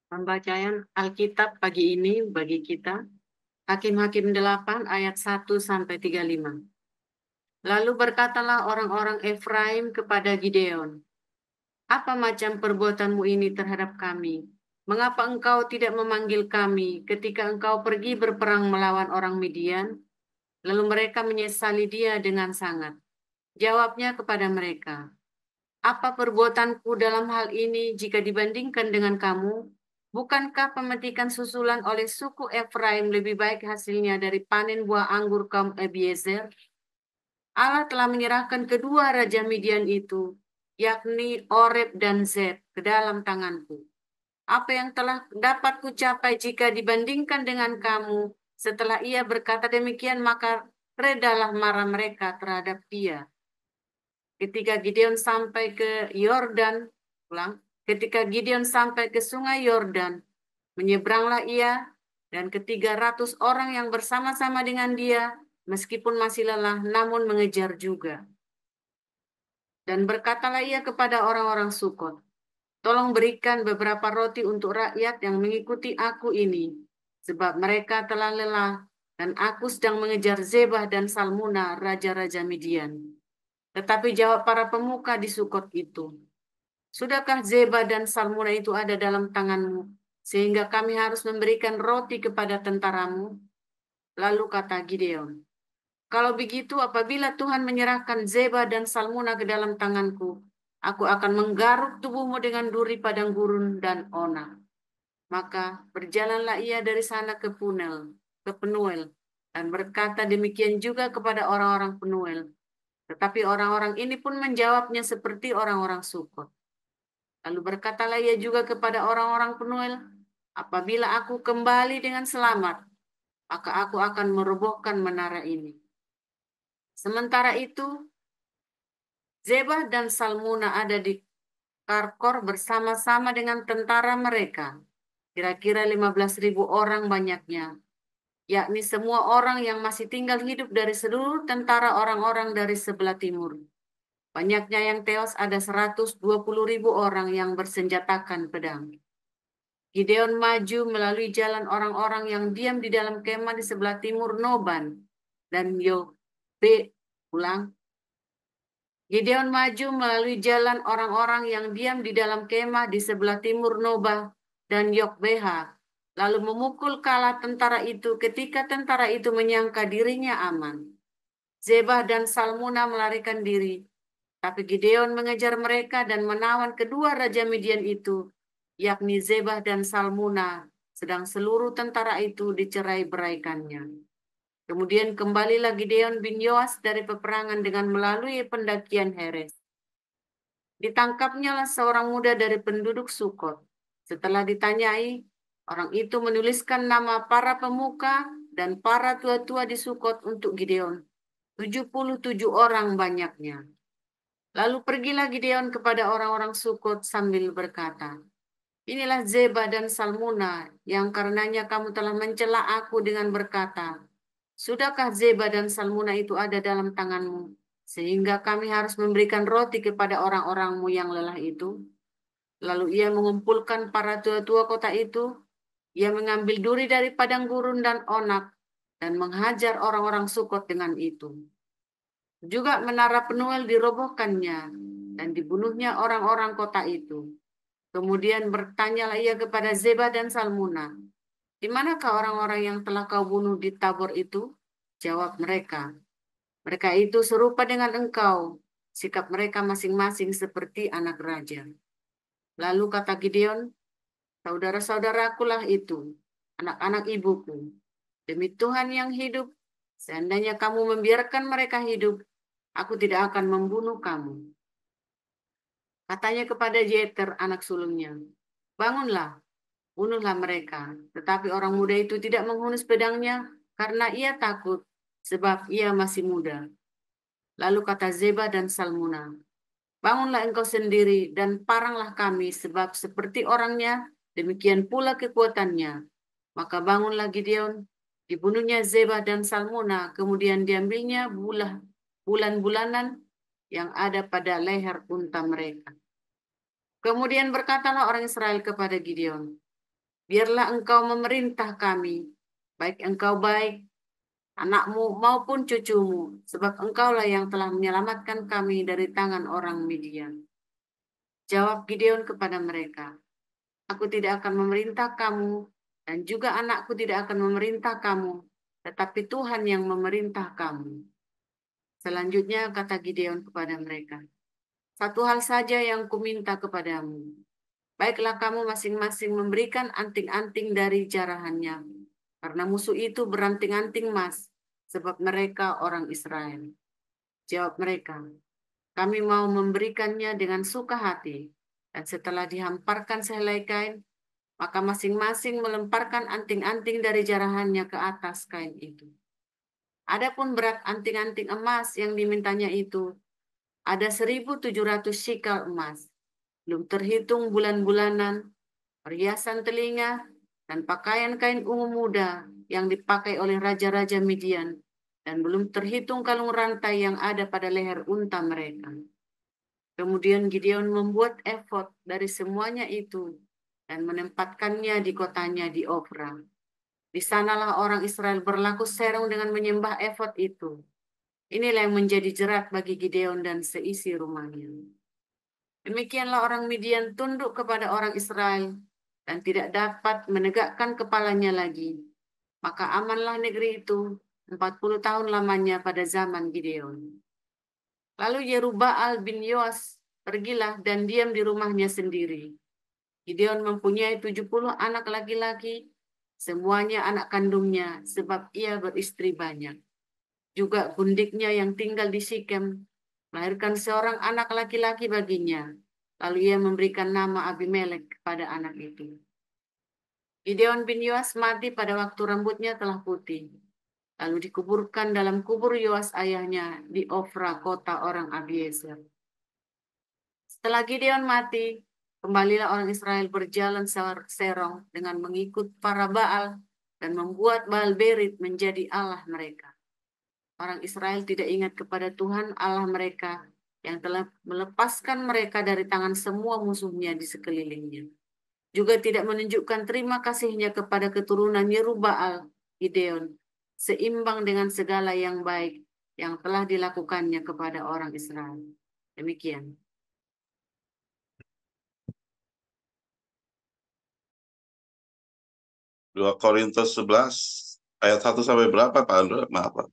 Pembacaan Alkitab pagi ini bagi kita, Hakim-Hakim 8 ayat 1-35. Lalu berkatalah orang-orang Efraim kepada Gideon, "Apa macam perbuatanmu ini terhadap kami? Mengapa engkau tidak memanggil kami ketika engkau pergi berperang melawan orang Midian?" Lalu mereka menyesali dia dengan sangat. Jawabnya kepada mereka, "Apa perbuatanku dalam hal ini jika dibandingkan dengan kamu? Bukankah pemetikan susulan oleh suku Efraim lebih baik hasilnya dari panen buah anggur kaum Abiezer? Allah telah menyerahkan kedua raja Midian itu, yakni Oreb dan Zeb, ke dalam tanganku. Apa yang telah dapat kucapai jika dibandingkan dengan kamu?" Setelah ia berkata demikian, maka redalah marah mereka terhadap dia. Ketika Gideon sampai ke Yordan, ketika Gideon sampai ke sungai Yordan, menyeberanglah ia dan ke-300 orang yang bersama-sama dengan dia, meskipun masih lelah, namun mengejar juga. Dan berkatalah ia kepada orang-orang Sukot, "Tolong berikan beberapa roti untuk rakyat yang mengikuti aku ini, sebab mereka telah lelah, dan aku sedang mengejar Zebah dan Salmuna, raja-raja Midian." Tetapi jawab para pemuka di Sukot itu, "Sudahkah Zeba dan Salmuna itu ada dalam tanganmu, sehingga kami harus memberikan roti kepada tentaramu?" Lalu kata Gideon, "Kalau begitu, apabila Tuhan menyerahkan Zeba dan Salmuna ke dalam tanganku, aku akan menggaruk tubuhmu dengan duri padang gurun dan Ona." Maka berjalanlah ia dari sana ke Penuel, dan berkata demikian juga kepada orang-orang Penuel. Tetapi orang-orang ini pun menjawabnya seperti orang-orang Sukot. Lalu berkatalah ia juga kepada orang-orang Penuel, "Apabila aku kembali dengan selamat, maka aku akan merobohkan menara ini." Sementara itu, Zebah dan Salmuna ada di Karkor bersama-sama dengan tentara mereka, kira-kira 15.000 orang banyaknya, yakni semua orang yang masih tinggal hidup dari seluruh tentara orang-orang dari sebelah timur. Banyaknya yang tewas ada 120.000 orang yang bersenjatakan pedang. Gideon maju melalui jalan orang-orang yang diam di dalam kemah di sebelah timur Noban dan Yobe. Ulang. Gideon maju melalui jalan orang-orang yang diam di dalam kemah di sebelah timur Noba dan Yokbeha, lalu memukul kalah tentara itu ketika tentara itu menyangka dirinya aman. Zebah dan Salmuna melarikan diri, tapi Gideon mengejar mereka dan menawan kedua raja Midian itu, yakni Zebah dan Salmuna, sedang seluruh tentara itu dicerai-beraikannya. Kemudian kembalilah Gideon bin Yoas dari peperangan dengan melalui pendakian Heres. Ditangkapnya lah seorang muda dari penduduk Sukot. Setelah ditanyai, orang itu menuliskan nama para pemuka dan para tua-tua di Sukot untuk Gideon. 77 orang banyaknya. Lalu pergilah Gideon kepada orang-orang Sukot sambil berkata, "Inilah Zeba dan Salmuna yang karenanya kamu telah mencela aku dengan berkata, 'Sudahkah Zeba dan Salmuna itu ada dalam tanganmu, sehingga kami harus memberikan roti kepada orang-orangmu yang lelah itu?' Lalu ia mengumpulkan para tua-tua kota itu, ia mengambil duri dari padang gurun dan onak, dan menghajar orang-orang Sukot dengan itu. Juga menara Penuel dirobohkannya, dan dibunuhnya orang-orang kota itu. Kemudian bertanyalah ia kepada Zeba dan Salmuna, 'Di manakah orang-orang yang telah kau bunuh di Tabor itu?' Jawab mereka, 'Mereka itu serupa dengan engkau, sikap mereka masing-masing seperti anak raja.' Lalu kata Gideon, 'Saudara-saudaraku lah itu, anak-anak ibuku. Demi Tuhan yang hidup, seandainya kamu membiarkan mereka hidup, aku tidak akan membunuh kamu.' Katanya kepada Jeter, anak sulungnya, 'Bangunlah, bunuhlah mereka.' Tetapi orang muda itu tidak menghunus pedangnya karena ia takut, sebab ia masih muda. Lalu kata Zeba dan Salmuna, 'Bangunlah engkau sendiri dan paranglah kami, sebab seperti orangnya, demikian pula kekuatannya.' Maka bangunlah Gideon, dibunuhnya Zeba dan Salmuna, kemudian diambilnya bulan-bulanan yang ada pada leher unta mereka. Kemudian berkatalah orang Israel kepada Gideon, biarlah engkau memerintah kami, baik engkau baik, anakmu maupun cucumu, sebab engkaulah yang telah menyelamatkan kami dari tangan orang Midian. Jawab Gideon kepada mereka, aku tidak akan memerintah kamu, dan juga anakku tidak akan memerintah kamu, tetapi Tuhan yang memerintah kamu. Selanjutnya kata Gideon kepada mereka, satu hal saja yang kuminta kepadamu. Baiklah kamu masing-masing memberikan anting-anting dari jarahannya, karena musuh itu beranting-anting emas, sebab mereka orang Israel. Jawab mereka, kami mau memberikannya dengan suka hati. Dan setelah dihamparkan sehelai kain, maka masing-masing melemparkan anting-anting dari jarahannya ke atas kain itu. Adapun berat anting-anting emas yang dimintanya itu, ada 1.700 sikal emas, belum terhitung bulan-bulanan, perhiasan telinga, dan pakaian kain ungu muda yang dipakai oleh raja-raja Midian, dan belum terhitung kalung rantai yang ada pada leher unta mereka. Kemudian Gideon membuat efod dari semuanya itu dan menempatkannya di kotanya di Ofra. Di sanalah orang Israel berlaku serong dengan menyembah efod itu. Inilah yang menjadi jerat bagi Gideon dan seisi rumahnya. Demikianlah orang Midian tunduk kepada orang Israel dan tidak dapat menegakkan kepalanya lagi. Maka amanlah negeri itu 40 tahun lamanya pada zaman Gideon. Lalu Yerubbaal bin Yoas pergilah dan diam di rumahnya sendiri. Gideon mempunyai 70 anak laki-laki, semuanya anak kandungnya, sebab ia beristri banyak. Juga bundiknya yang tinggal di Sikem, melahirkan seorang anak laki-laki baginya. Lalu ia memberikan nama Abimelek kepada anak itu. Gideon bin Yoas mati pada waktu rambutnya telah putih. Lalu dikuburkan dalam kubur Yoas ayahnya di Ofra, kota orang Abiezer. Setelah Gideon mati, kembalilah orang Israel berjalan serong dengan mengikut para Baal dan membuat Baal Berit menjadi Allah mereka. Orang Israel tidak ingat kepada Tuhan Allah mereka yang telah melepaskan mereka dari tangan semua musuhnya di sekelilingnya. Juga tidak menunjukkan terima kasihnya kepada keturunan Yerubbaal, Gideon, seimbang dengan segala yang baik yang telah dilakukannya kepada orang Israel. Demikian. 2 Korintus 11 ayat 1 sampai berapa Pak Andra? Maaf Pak.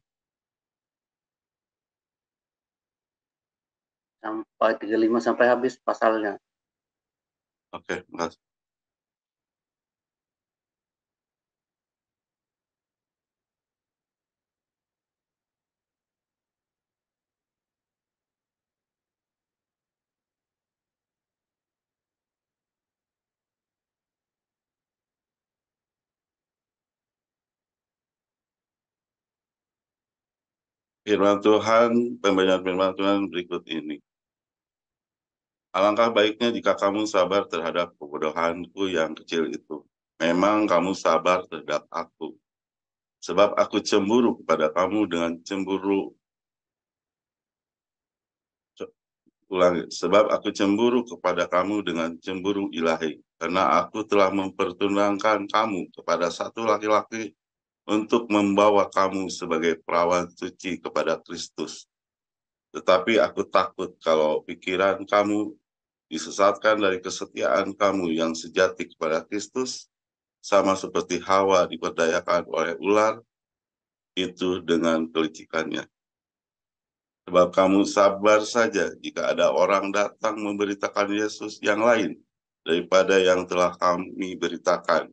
Sampai 35 sampai habis pasalnya. Oke, makasih. Firman Tuhan, pembacaan firman Tuhan berikut ini. Alangkah baiknya jika kamu sabar terhadap kebodohanku yang kecil itu. Memang kamu sabar terhadap aku. Sebab aku cemburu kepada kamu dengan cemburu. Ulangi, sebab aku cemburu kepada kamu dengan cemburu ilahi. Karena aku telah mempertunangkan kamu kepada satu laki-laki untuk membawa kamu sebagai perawan suci kepada Kristus. Tetapi aku takut kalau pikiran kamu disesatkan dari kesetiaan kamu yang sejati kepada Kristus, sama seperti Hawa diperdayakan oleh ular itu dengan kelicikannya. Sebab kamu sabar saja jika ada orang datang memberitakan Yesus yang lain daripada yang telah kami beritakan,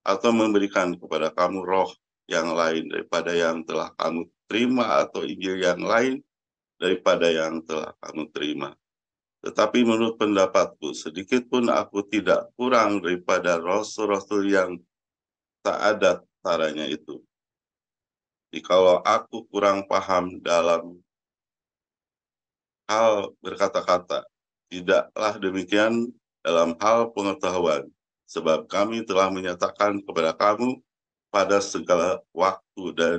atau memberikan kepada kamu roh yang lain daripada yang telah kamu terima, atau Injil yang lain daripada yang telah kamu terima. Tetapi menurut pendapatku, sedikit pun aku tidak kurang daripada rasul-rasul yang tak ada taranya itu. Jikalau aku kurang paham dalam hal berkata-kata, tidaklah demikian dalam hal pengetahuan, sebab kami telah menyatakan kepada kamu pada segala waktu dan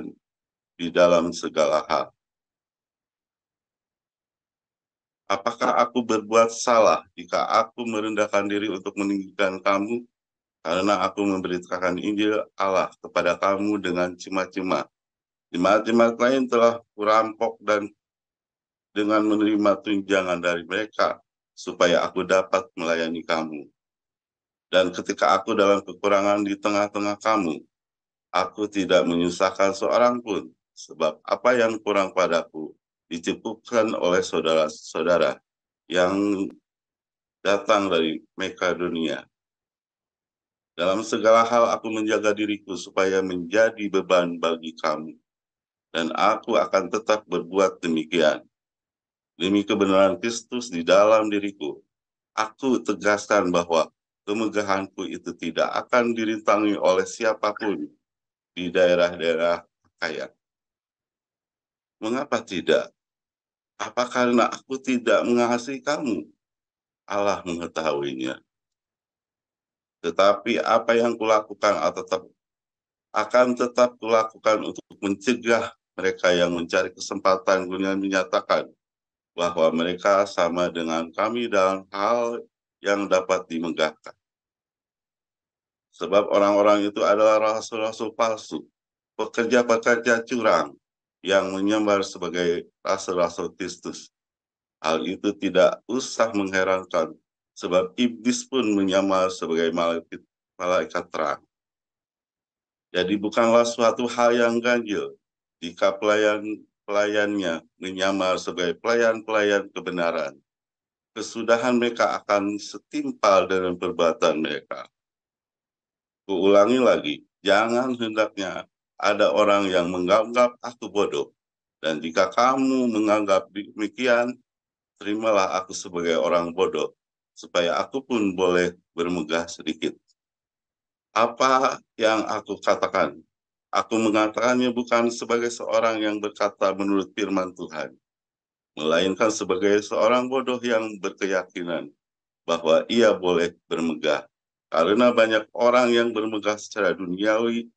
di dalam segala hal. Apakah aku berbuat salah jika aku merendahkan diri untuk meninggikan kamu? karena aku memberitakan Injil Allah kepada kamu dengan cuma-cuma. Jemaat-jemaat lain telah kurampok dan dengan menerima tunjangan dari mereka, supaya aku dapat melayani kamu. Dan ketika aku dalam kekurangan di tengah-tengah kamu, aku tidak menyusahkan seorang pun, sebab apa yang kurang padaku dicukupkan oleh saudara-saudara yang datang dari Makedonia. Dalam segala hal aku menjaga diriku supaya menjadi beban bagi kamu, dan aku akan tetap berbuat demikian. Demi kebenaran Kristus di dalam diriku, aku tegaskan bahwa kemegahanku itu tidak akan dirintangi oleh siapapun di daerah-daerah kaya. Mengapa tidak? Apa karena aku tidak mengasihi kamu? Allah mengetahuinya. Tetapi apa yang kulakukan akan tetap kulakukan untuk mencegah mereka yang mencari kesempatan guna menyatakan bahwa mereka sama dengan kami dalam hal yang dapat dimegahkan. Sebab orang-orang itu adalah rasul-rasul palsu, pekerja-pekerja curang yang menyamar sebagai rasul-rasul Kristus. Hal itu tidak usah mengherankan, sebab iblis pun menyamar sebagai malaikat terang. Jadi bukanlah suatu hal yang ganjil jika pelayannya menyamar sebagai pelayan-pelayan kebenaran. Kesudahan mereka akan setimpal dengan perbuatan mereka. Kuulangi lagi, jangan hendaknya ada orang yang menganggap aku bodoh. Dan jika kamu menganggap demikian, terimalah aku sebagai orang bodoh, supaya aku pun boleh bermegah sedikit. Apa yang aku katakan? Aku mengatakannya bukan sebagai seorang yang berkata menurut firman Tuhan, melainkan sebagai seorang bodoh yang berkeyakinan bahwa ia boleh bermegah. Karena banyak orang yang bermegah secara duniawi,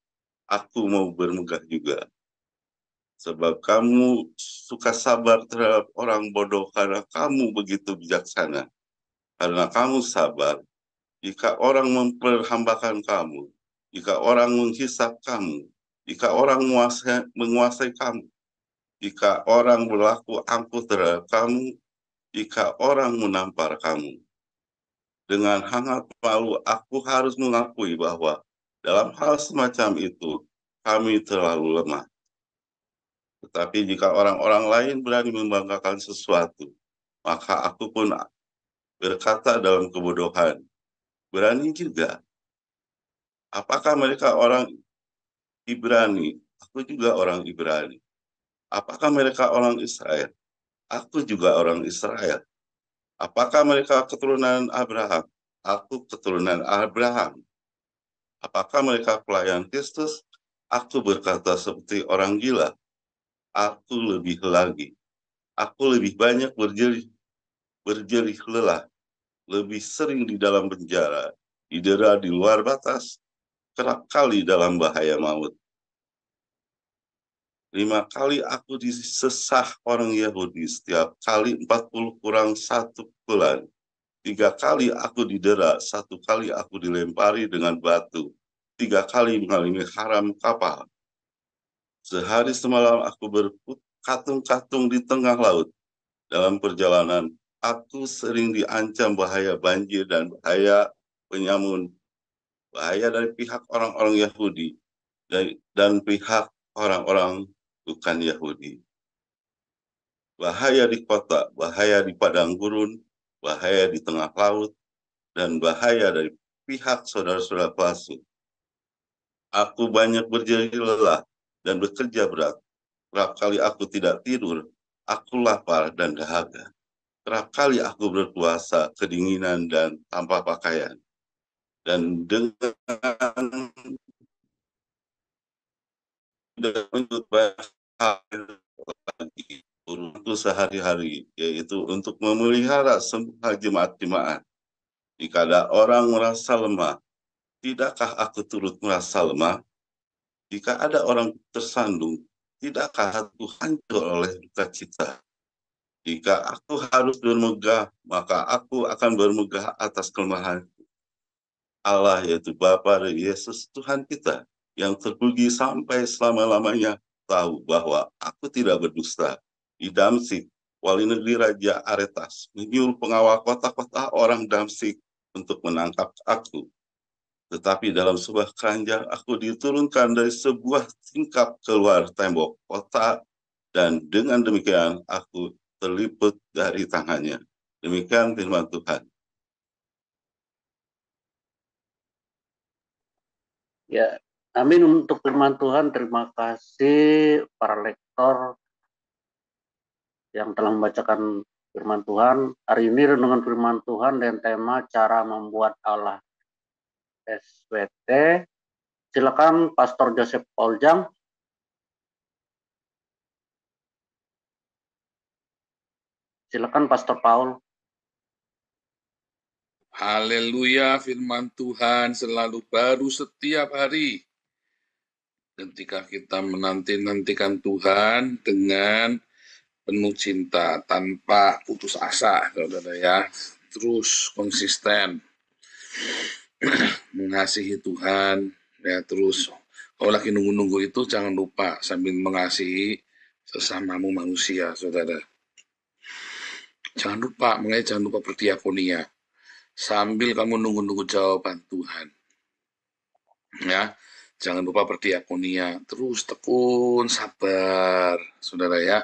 aku mau bermegah juga. Sebab kamu suka sabar terhadap orang bodoh karena kamu begitu bijaksana. Karena kamu sabar, jika orang memperhambakan kamu, jika orang menghisap kamu, jika orang menguasai kamu, jika orang berlaku angkuh terhadap kamu, jika orang menampar kamu. Dengan hangat malu aku harus mengakui bahwa dalam hal semacam itu kami terlalu lemah. Tetapi jika orang-orang lain berani membanggakan sesuatu, maka aku pun berkata dalam kebodohan, berani juga. Apakah mereka orang Ibrani? Aku juga orang Ibrani. Apakah mereka orang Israel? Aku juga orang Israel. Apakah mereka keturunan Abraham? Aku keturunan Abraham. Apakah mereka pelayan Kristus? Aku berkata seperti orang gila. Aku lebih lagi. Aku lebih banyak berjerih lelah. Lebih sering di dalam penjara. Didera di luar batas. Kerap kali dalam bahaya maut. 5 kali aku disesah orang Yahudi, setiap kali 40 kurang 1 bulan. 3 kali aku didera, 1 kali aku dilempari dengan batu. 3 kali mengalami haram kapal. Sehari semalam aku berkatung-katung di tengah laut. Dalam perjalanan, aku sering diancam bahaya banjir dan bahaya penyamun. Bahaya dari pihak orang-orang Yahudi dan pihak orang-orang bukan Yahudi. Bahaya di kota, bahaya di padang gurun, bahaya di tengah laut, dan bahaya dari pihak saudara-saudara palsu. Aku banyak berjerih lelah dan bekerja berat. Kerap kali aku tidak tidur, aku lapar dan dahaga. Kerap kali aku berpuasa, kedinginan dan tanpa pakaian. Dan dengan menyebut banyak hal lagi urusanku sehari-hari, yaitu untuk memelihara semua jemaat-jemaat. Jika ada orang merasa lemah, tidakkah aku turut merasa lemah? Jika ada orang tersandung, tidakkah hatiku hancur oleh duka cita? Jika aku harus bermegah, maka aku akan bermegah atas kelemahan. Allah yaitu Bapa dan Yesus Tuhan kita yang terpuji sampai selama-lamanya tahu bahwa aku tidak berdusta. Di Damsik, wali negeri Raja Aretas menyuruh pengawal kota-kota orang Damsik untuk menangkap aku. Tetapi dalam sebuah keranjang aku diturunkan dari sebuah tingkap keluar tembok kota, dan dengan demikian aku terliput dari tangannya. Demikian firman Tuhan. Ya, amin untuk firman Tuhan. Terima kasih para lektor yang telah membacakan firman Tuhan. Hari ini renungan firman Tuhan dan tema cara membuat Allah. SWT. Silakan Pastor Joseph Oljang. Silakan Pastor Paul. Haleluya, firman Tuhan selalu baru setiap hari. Ketika kita menanti-nantikan Tuhan dengan penuh cinta, tanpa putus asa, saudara ya. Terus konsisten mengasihi Tuhan, ya terus. Kalau lagi nunggu-nunggu itu jangan lupa sambil mengasihi sesamamu manusia, saudara. Jangan lupa, makanya jangan lupa berdiakonia. Sambil kamu nunggu-nunggu jawaban Tuhan. Ya, jangan lupa berdiakonia, terus tekun, sabar, saudara ya.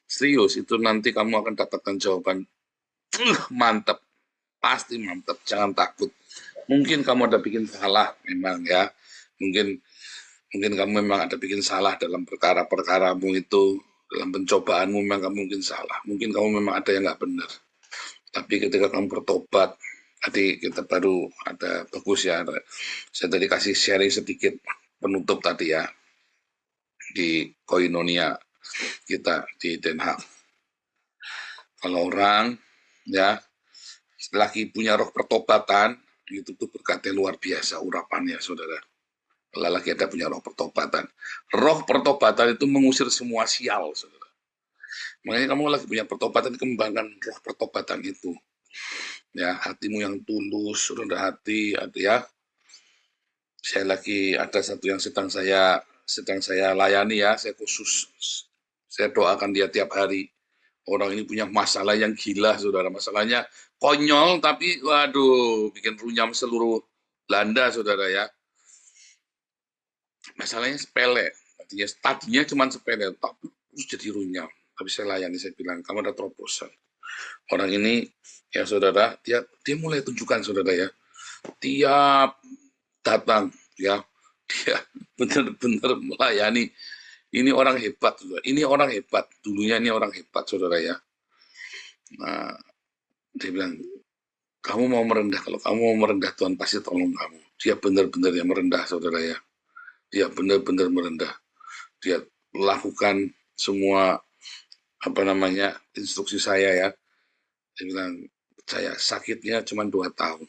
Serius, itu nanti kamu akan dapatkan jawaban mantap, pasti mantap, jangan takut. Mungkin kamu ada bikin salah, memang ya. Mungkin kamu memang ada bikin salah dalam perkara-perkaramu itu, dalam pencobaanmu memang kamu mungkin salah. Mungkin kamu memang ada yang nggak benar. Tapi ketika kamu bertobat, tadi kita baru ada bagus ya, saya tadi kasih sharing sedikit penutup tadi ya, di Koinonia kita di Den Haag. Kalau orang ya lagi punya roh pertobatan, itu tuh berkatnya luar biasa urapannya, saudara. Kalau lagi ada punya roh pertobatan. Roh pertobatan itu mengusir semua sial, saudara. Makanya kamu lagi punya pertobatan, kembangkan roh pertobatan itu. Ya, hatimu yang tulus, rendah hati, ya. Saya lagi ada satu yang sedang saya layani ya, saya doakan dia tiap hari. Orang ini punya masalah yang gila, saudara. Masalahnya konyol, tapi waduh, bikin runyam seluruh Belanda, saudara ya. Masalahnya sepele, tadinya cuma sepele, tapi terus jadi runyam. Tapi saya layani, saya bilang, kamu ada terobosan. Orang ini, ya saudara, dia mulai tunjukkan, saudara ya. Tiap datang, ya, dia benar-benar melayani. Ini orang hebat, saudara. Ini orang hebat. Dulunya ini orang hebat, saudara ya. Nah, dia bilang, kamu mau merendah, kalau kamu mau merendah, Tuhan pasti tolong kamu. Dia benar-benar yang merendah, saudara ya. Dia benar-benar merendah. Dia lakukan semua instruksi saya ya. Dia bilang, saya sakitnya cuma 2 tahun.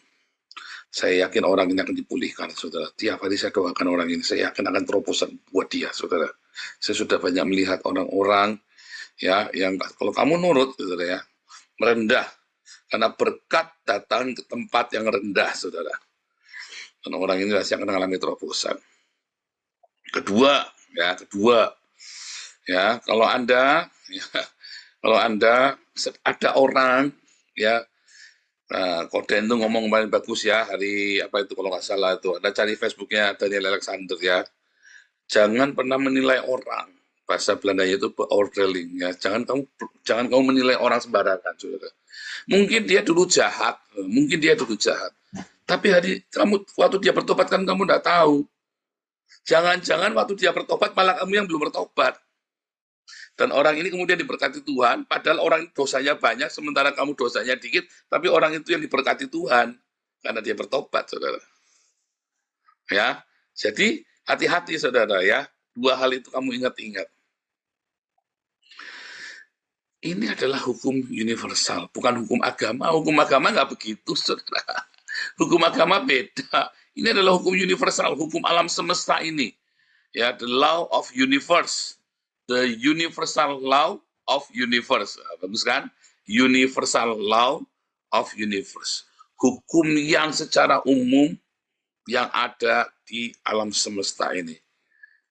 Saya yakin orang ini akan dipulihkan, saudara. Tiap hari saya doakan orang ini, saya yakin akan terobosan buat dia, saudara. Saya sudah banyak melihat orang-orang ya yang kalau kamu nurut, saudara ya, merendah, karena berkat datang ke tempat yang rendah, saudara. Dan orang ini pasti akan mengalami terobosan. Kedua, kalau Anda ada orang ya, Koden itu ngomong paling bagus ya, hari apa itu kalau nggak salah itu, ada cari Facebooknya Daniel Alexander ya. Jangan pernah menilai orang, bahasa Belandanya itu beoordeling ya. Jangan kamu menilai orang sembarangan, saudara. Mungkin dia dulu jahat, tapi waktu dia bertobat kan kamu nggak tahu. Jangan-jangan waktu dia bertobat malah kamu yang belum bertobat. Dan orang ini kemudian diberkati Tuhan, padahal orang dosanya banyak, sementara kamu dosanya dikit, tapi orang itu yang diberkati Tuhan, karena dia bertobat, saudara. Ya, jadi hati-hati, saudara ya. 2 hal itu kamu ingat-ingat. Ini adalah hukum universal, bukan hukum agama. Hukum agama nggak begitu, saudara. Hukum agama beda. Ini adalah hukum universal, hukum alam semesta ini. Ya, the law of universe. The universal law of universe. Bagus kan? Universal law of universe. hukum yang secara umum yang ada di alam semesta ini.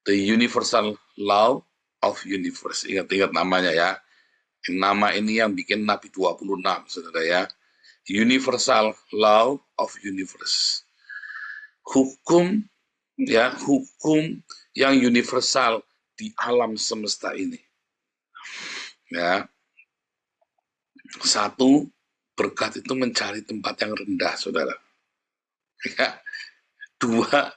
The universal law of universe. Ingat-ingat namanya ya. Nama ini yang bikin Nabi 26, saudara ya. Universal law of universe. Hukum ya, hukum yang universal di alam semesta ini. Ya. Satu, berkat itu mencari tempat yang rendah, saudara. Ya. Dua,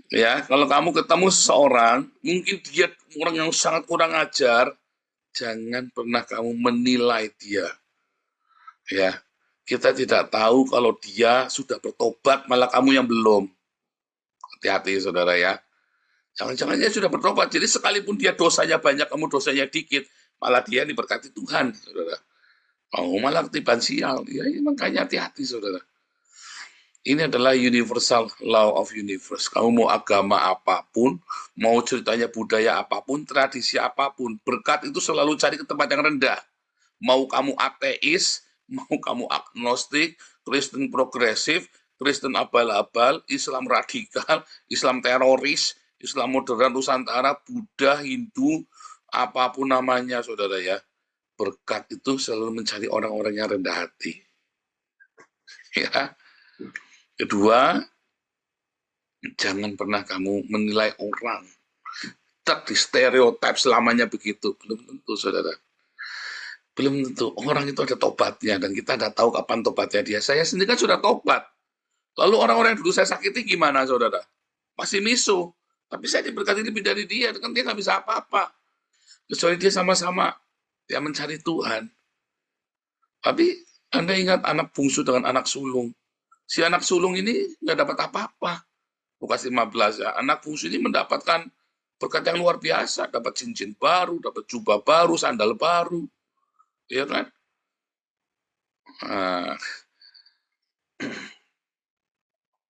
ya, kalau kamu ketemu seseorang, mungkin dia orang yang sangat kurang ajar, jangan pernah kamu menilai dia. Ya, kita tidak tahu kalau dia sudah bertobat, malah kamu yang belum. Hati-hati, saudara ya. Jangan-jangan dia sudah bertobat, jadi sekalipun dia dosanya banyak, kamu dosanya dikit, malah dia diberkati Tuhan, saudara. Oh, malah ketiban sial. Ya, makanya hati-hati, saudara. Ini adalah universal law of universe. Kamu mau agama apapun, mau ceritanya budaya apapun, tradisi apapun, berkat itu selalu cari ke tempat yang rendah. Mau kamu ateis, mau kamu agnostik, Kristen progresif, Kristen abal-abal, Islam radikal, Islam teroris, Islam modern Nusantara, Buddha, Hindu, apapun namanya, saudara ya. Berkat itu selalu mencari orang-orang yang rendah hati. Ya. Kedua, jangan pernah kamu menilai orang. Tak di stereotip selamanya begitu. Belum tentu, saudara. Belum tentu. Orang itu ada tobatnya, dan kita tidak tahu kapan tobatnya dia. Saya sendiri kan sudah tobat. Lalu orang-orang yang dulu saya sakiti gimana, saudara? Masih misu. Tapi saya diberkati lebih dari dia, kan dia nggak bisa apa-apa. Kecuali dia sama-sama dia mencari Tuhan. Tapi Anda ingat anak bungsu dengan anak sulung. Si anak sulung ini nggak dapat apa-apa. Lukas 15 ya. Anak bungsu ini mendapatkan berkat yang luar biasa. Dapat cincin baru, dapat jubah baru, sandal baru. Ya kan?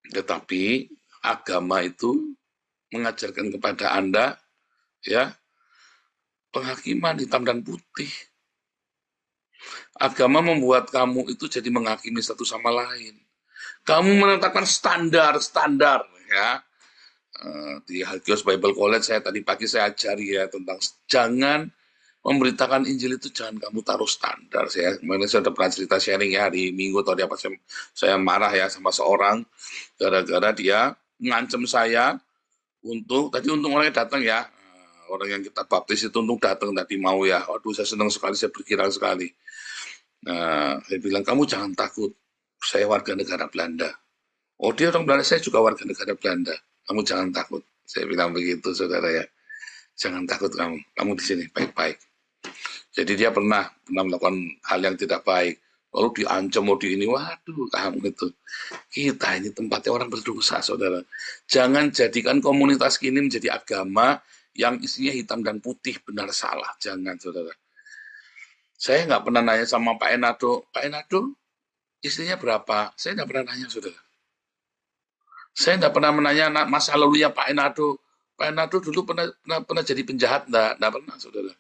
Tetapi agama itu mengajarkan kepada Anda ya penghakiman hitam dan putih. Agama membuat kamu itu jadi menghakimi satu sama lain. Kamu menetapkan standar ya. Di Hagios Bible College saya tadi pagi saya ajari ya tentang jangan memberitakan Injil itu, jangan kamu taruh standar. Saya kemarin saya pernah cerita sharing ya hari Minggu atau di apa, saya marah ya sama seorang gara-gara dia ngancem saya untuk orangnya datang ya, orang yang kita baptis itu untuk datang tadi mau ya. Aduh saya senang sekali, saya berkira sekali. Saya bilang kamu jangan takut. Saya warga negara Belanda. Oh dia orang Belanda, saya juga warga negara Belanda. Kamu jangan takut. Saya bilang begitu, saudara ya. Jangan takut kamu. Kamu di sini baik-baik. Jadi dia pernah melakukan hal yang tidak baik. Lalu diancam, mau di ini. Waduh, kamu itu. Kita ini tempatnya orang berdosa, saudara. Jangan jadikan komunitas ini menjadi agama yang isinya hitam dan putih, benar salah. Jangan, saudara. Saya nggak pernah nanya sama Pak Enado. Pak Enado, istrinya berapa? Saya nggak pernah nanya, saudara. Saya nggak pernah menanya masa lalunya Pak Enado. Pak Enado dulu pernah jadi penjahat? Nggak pernah, saudara.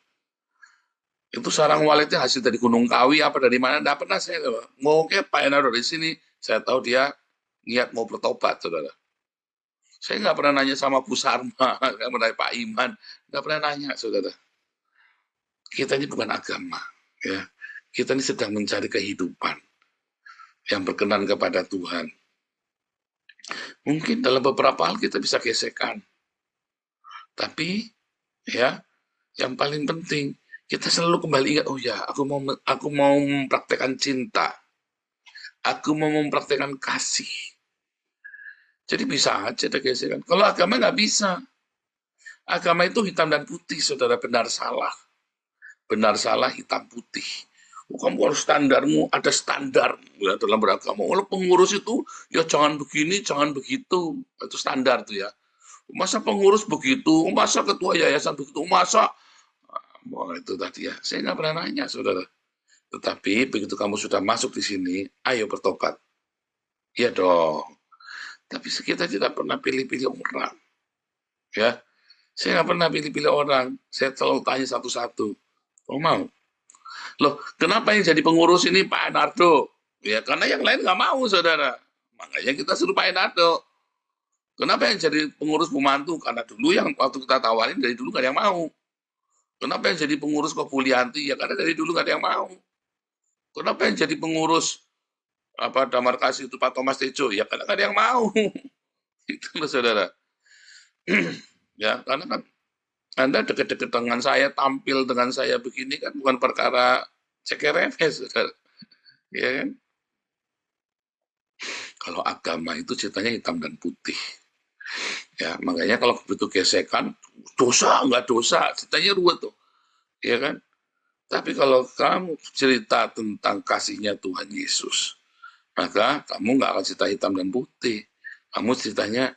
Itu sarang walidnya hasil dari Gunung Kawi, apa dari mana? Nggak pernah saya. Mau ke Pak Enado di sini, saya tahu dia niat mau bertobat, saudara. Saya nggak pernah nanya sama Bu Sarma, nggak pernah Pak Iman, nggak pernah nanya, saudara. Kita ini bukan agama, ya. Kita ini sedang mencari kehidupan yang berkenan kepada Tuhan. Mungkin dalam beberapa hal kita bisa gesekan. Tapi ya, yang paling penting kita selalu kembali ingat, oh ya, aku mau mempraktekkan cinta. Aku mau mempraktekkan kasih. Jadi bisa aja ada gesekan. Kalau agama nggak bisa. Agama itu hitam dan putih, saudara, benar salah. Benar salah, hitam putih. Kamu harus standarmu, ada standar ya, dalam beragama. Kalau pengurus itu ya jangan begini, jangan begitu. Itu standar tuh ya. Masa pengurus begitu, masa ketua yayasan begitu, masa itu tadi ya. Saya nggak pernah nanya, saudara. Tetapi begitu kamu sudah masuk di sini, ayo bertobat. Ya dong. Tapi kita tidak pernah pilih-pilih orang. Ya, saya nggak pernah pilih-pilih orang. Saya selalu tanya satu-satu. Oh mau? Loh, kenapa yang jadi pengurus ini Pak Enardo? Ya, karena yang lain nggak mau, saudara. Makanya kita suruh Pak Enado. Kenapa yang jadi pengurus pembantu? Karena dulu yang waktu kita tawarin dari dulu nggak ada yang mau. Kenapa yang jadi pengurus Kobulianti? Ya karena dari dulu nggak ada yang mau. Kenapa yang jadi pengurus Damar Kasih itu Pak Thomas Tejo? Ya karena nggak ada yang mau. Itu loh, saudara. Ya, karena kan Anda deket-deket dengan saya, tampil dengan saya begini kan bukan perkara cekerenes, saudara. Ya kan? Kalau agama itu ceritanya hitam dan putih. Ya, makanya kalau begitu gesekan, dosa nggak dosa, ceritanya ruwet tuh. Ya kan? Tapi kalau kamu cerita tentang kasihnya Tuhan Yesus, maka kamu nggak akan cerita hitam dan putih. Kamu ceritanya,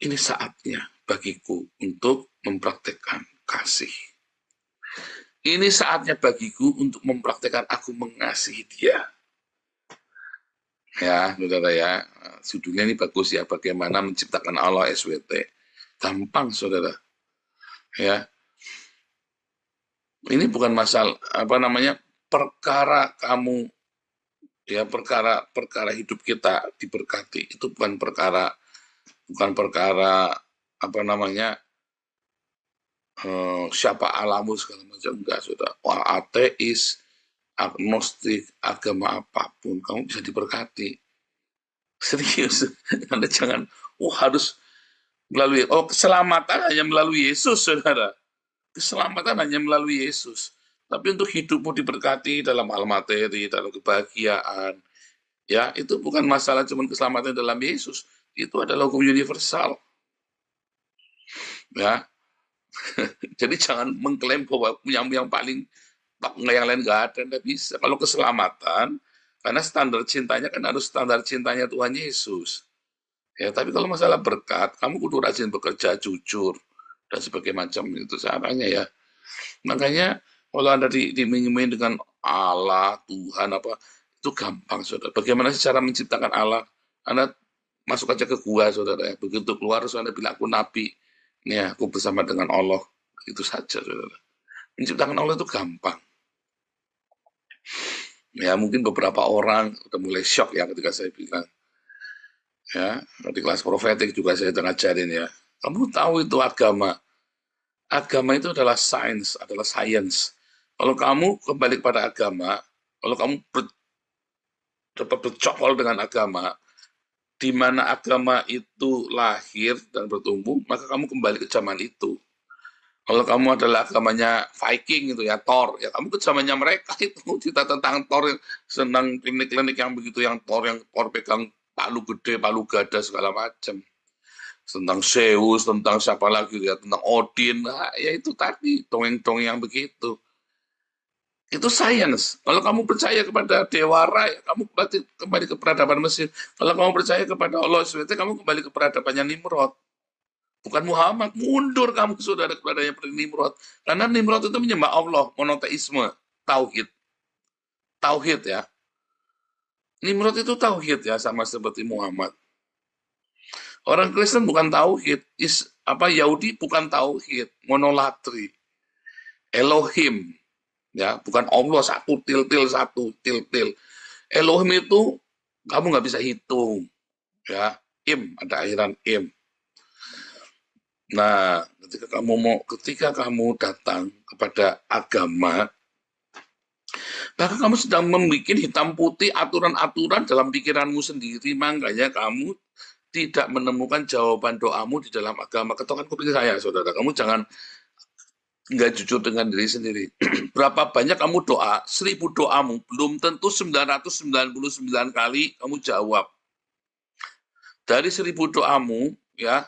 ini saatnya bagiku untuk mempraktekkan kasih. Ini saatnya bagiku untuk mempraktekkan aku mengasihi dia. Ya, saudara ya, judulnya ini bagus ya, bagaimana menciptakan Allah SWT. Gampang, saudara. Ya, ini bukan masalah perkara kamu, ya perkara hidup kita diberkati itu bukan perkara siapa alamu segala macam, enggak, saudara. Wah, ateis, agnostik, agama apapun kamu bisa diberkati. Serius. Anda jangan harus melalui keselamatan hanya melalui Yesus, saudara. Keselamatan hanya melalui Yesus. Tapi untuk hidupmu diberkati dalam hal materi, dalam kebahagiaan, ya itu bukan masalah cuma keselamatan dalam Yesus. Itu adalah hukum universal. Ya, jadi jangan mengklaim bahwa yang paling yang lain nggak ada, nggak bisa. Kalau keselamatan, karena standar cintanya kan harus standar cintanya Tuhan Yesus. Ya, tapi kalau masalah berkat, kamu kudu rajin bekerja, jujur, dan sebagainya macam itu caranya ya. Makanya kalau Anda diiming-iming dengan Allah, Tuhan itu gampang, saudara. Bagaimana sih cara menciptakan Allah? Anda masuk aja ke gua, saudara. Begitu keluar, Anda bilang aku nabi. Ya, aku bersama dengan Allah. Itu saja, saudara. Menciptakan Allah itu gampang. Ya, mungkin beberapa orang udah mulai shock ya ketika saya bilang. Ya, di kelas profetik juga saya ngajarin ya. Kamu tahu itu agama. Agama itu adalah sains, adalah science. Kalau kamu kembali kepada agama, kalau kamu dapat bercokol dengan agama, di mana agama itu lahir dan bertumbuh, maka kamu kembali ke zaman itu. Kalau kamu adalah agamanya Viking itu ya, Thor, ya kamu ke zamannya mereka itu. Cerita tentang Thor, senang klinik-klinik yang begitu, yang Thor pegang palu gede, palu gada segala macam. Tentang Zeus, tentang siapa lagi ya, tentang Odin, ya itu tadi dongeng-dongeng yang begitu. Itu sains. Kalau kamu percaya kepada Dewa Ra, ya kamu kembali ke peradaban Mesir. Kalau kamu percaya kepada Allah SWT, kamu kembali ke peradabannya Nimrod. Bukan Muhammad, mundur kamu, saudara, kepada yang Nimrod. Karena Nimrod itu menyembah Allah, monoteisme, tauhid. Tauhid ya. Nimrod itu tauhid ya, sama seperti Muhammad. Orang Kristen bukan tauhid, Yahudi bukan tauhid, monolatri. Elohim, ya, bukan Allah satu, til. Elohim itu kamu nggak bisa hitung, ya. Ada akhiran im. Nah, ketika kamu datang kepada agama, maka kamu sedang membuat hitam putih aturan-aturan dalam pikiranmu sendiri, makanya kamu tidak menemukan jawaban doamu di dalam agama. Ketongan kuping saya, saudara. Kamu jangan nggak jujur dengan diri sendiri. Berapa banyak kamu doa, 1000 doamu, belum tentu 999 kali kamu jawab. Dari 1000 doamu, ya,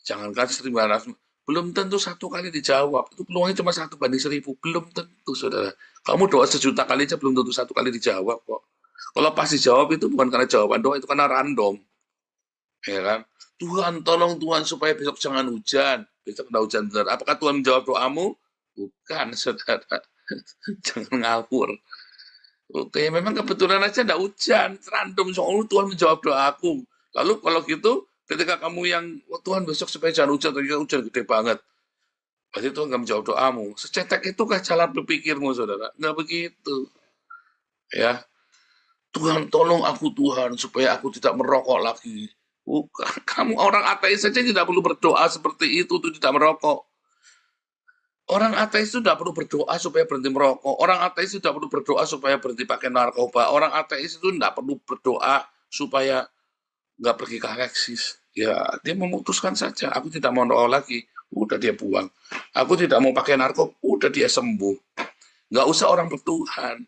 jangankan 900, belum tentu 1 kali dijawab. Itu peluangnya cuma 1/1000. Belum tentu, saudara. Kamu doa 1.000.000 kali aja belum tentu 1 kali dijawab kok. Kalau pas dijawab itu bukan karena jawaban doa, itu karena random. Ya kan? Tuhan, tolong Tuhan supaya besok jangan hujan. Besok ada hujan benar. Apakah Tuhan menjawab doamu? Bukan, saudara. Jangan ngawur. Oke, memang kebetulan aja enggak hujan. Random, soalnya Tuhan menjawab doaku. Lalu kalau gitu, ketika kamu yang, Tuhan besok supaya jangan hujan, ternyata hujan gede banget. Berarti Tuhan nggak menjawab doamu. Secetek itukah jalan berpikirmu, saudara? Nggak begitu. Ya. Tuhan tolong aku Tuhan supaya aku tidak merokok lagi. Bukan, kamu orang ateis saja tidak perlu berdoa seperti itu untuk tidak merokok. Orang ateis itu tidak perlu berdoa supaya berhenti merokok. Orang ateis itu tidak perlu berdoa supaya berhenti pakai narkoba. Orang ateis itu tidak perlu berdoa supaya nggak pergi ke Alexis. Ya, dia memutuskan saja. Aku tidak mau merokok lagi. Udah dia buang. Aku tidak mau pakai narkoba. Udah dia sembuh. Nggak usah orang bertuhan.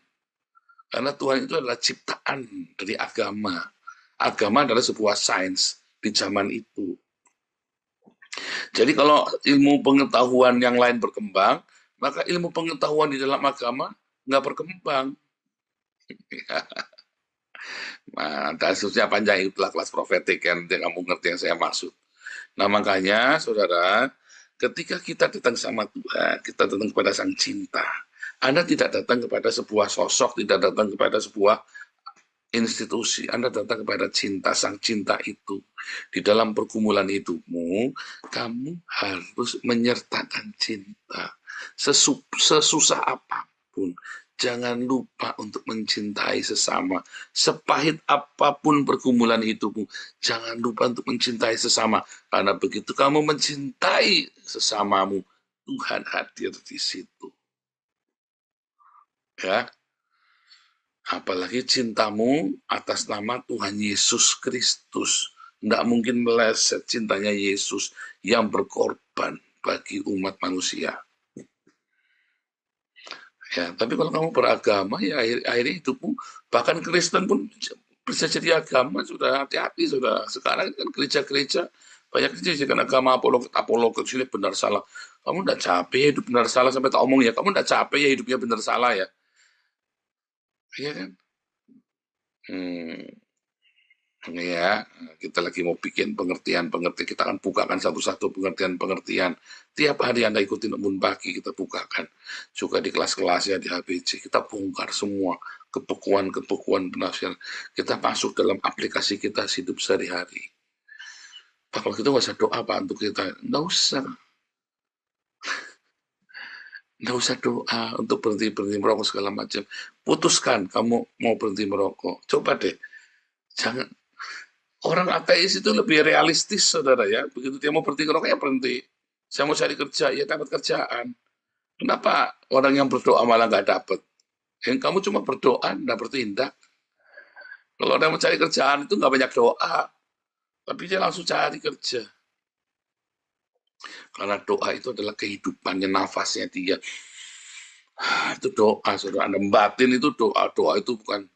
Karena Tuhan itu adalah ciptaan dari agama. Agama adalah sebuah sains di zaman itu. Jadi kalau ilmu pengetahuan yang lain berkembang, maka ilmu pengetahuan di dalam agama nggak berkembang. Nah, kasusnya panjang, itulah kelas profetik kan, kamu ngerti yang saya maksud. Nah makanya saudara, ketika kita datang sama Tuhan, kita datang kepada Sang Cinta. Anda tidak datang kepada sebuah sosok, tidak datang kepada sebuah institusi. Anda datang kepada cinta, Sang Cinta itu. Di dalam pergumulan hidupmu, kamu harus menyertakan cinta. Sesusah apapun, jangan lupa untuk mencintai sesama. Sepahit apapun pergumulan hidupmu, jangan lupa untuk mencintai sesama. Karena begitu kamu mencintai sesamamu, Tuhan hadir di situ. Ya, apalagi cintamu atas nama Tuhan Yesus Kristus. Tidak mungkin meleset cintanya Yesus yang berkorban bagi umat manusia. Ya, tapi kalau kamu beragama, ya akhirnya hidupmu, bahkan Kristen pun bisa jadi agama, sudah hati-hati, sudah. Sekarang kan gereja-gereja, banyak dijadikan agama apologet, sini benar salah. Kamu tidak capek ya hidup benar salah, sampai tak omong ya, kamu tidak capek ya hidupnya benar salah ya. Iya kan? Ya, kita lagi mau bikin pengertian, kita akan bukakan satu-satu pengertian. Tiap hari Anda ikutin Embun Pagi, kita bukakan. Juga di kelas-kelasnya di HBC, kita bongkar semua kebekuan penafsiran. Kita masuk dalam aplikasi kita hidup sehari-hari. Pak, kalau kita nggak usah doa Pak untuk kita, nggak usah. Nggak usah doa untuk berhenti merokok segala macam. Putuskan kamu mau berhenti merokok. Coba deh, jangan. Orang ateis itu lebih realistis, saudara ya. Begitu dia mau berhenti merokok, ya berhenti. Saya mau cari kerja, ya dapat kerjaan. Kenapa orang yang berdoa malah nggak dapat? Yang kamu cuma berdoa, nggak bertindak. Kalau orang mau cari kerjaan itu nggak banyak doa, tapi dia langsung cari kerja. Karena doa itu adalah kehidupannya, nafasnya dia. Itu doa, saudara. Anda batin itu doa itu bukan.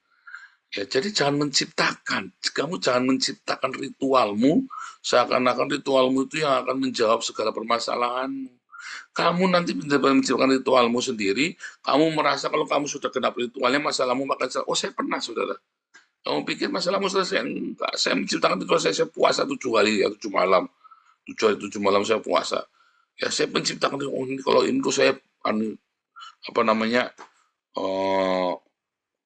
Ya, jadi jangan menciptakan, kamu jangan menciptakan ritualmu, seakan-akan ritualmu itu yang akan menjawab segala permasalahanmu. Kamu nanti benar-benar menciptakan ritualmu sendiri, kamu merasa kalau kamu sudah genap ritualnya, masalahmu makan selesai. Oh, saya pernah, saudara. Kamu pikir masalahmu selesai? Enggak, saya menciptakan ritual saya puasa 7 hari, ya 7 malam. 7 hari, 7 malam saya puasa. Ya, saya menciptakan, oh, ini kalau ini tuh saya,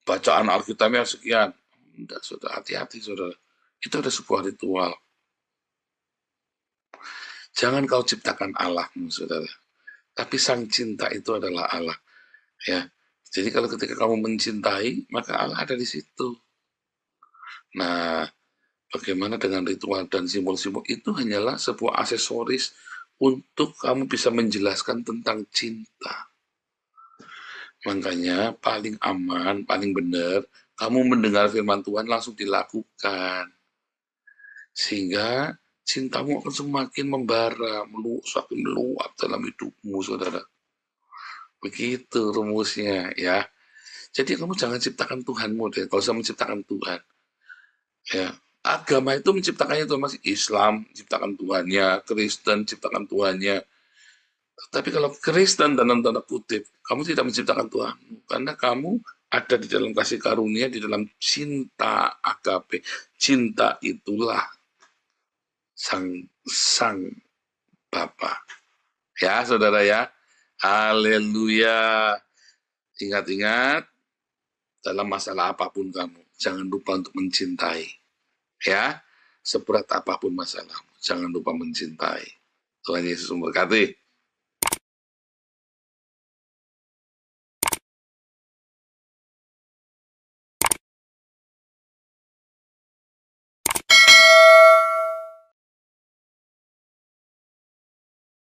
bacaan Alkitabnya sekian. Enggak, saudara, hati-hati, saudara. Itu ada sebuah ritual. Jangan kau ciptakan Allahmu, saudara. Tapi Sang Cinta itu adalah Allah. Ya. Jadi kalau ketika kamu mencintai, maka Allah ada di situ. Nah, bagaimana dengan ritual dan simbol-simbol itu hanyalah sebuah aksesoris untuk kamu bisa menjelaskan tentang cinta. Makanya paling aman, paling benar, kamu mendengar firman Tuhan langsung dilakukan. Sehingga cintamu akan semakin membara, semakin meluap dalam hidupmu, saudara. Begitu rumusnya, ya. Jadi kamu jangan ciptakan Tuhanmu deh, kalau usah menciptakan Tuhan. Ya, agama itu menciptakannya Tuhan, masih Islam menciptakan Tuhannya, Kristen menciptakan Tuhannya. Tapi kalau Kristen dalam tanda kutip, kamu tidak menciptakan Tuhanmu, karena kamu ada di dalam kasih karunia, di dalam cinta agape. Cinta itulah sang Bapa. Ya, saudara ya. Haleluya. Ingat-ingat, dalam masalah apapun kamu, jangan lupa untuk mencintai. Ya, seberat apapun masalahmu, jangan lupa mencintai. Tuhan Yesus memberkati.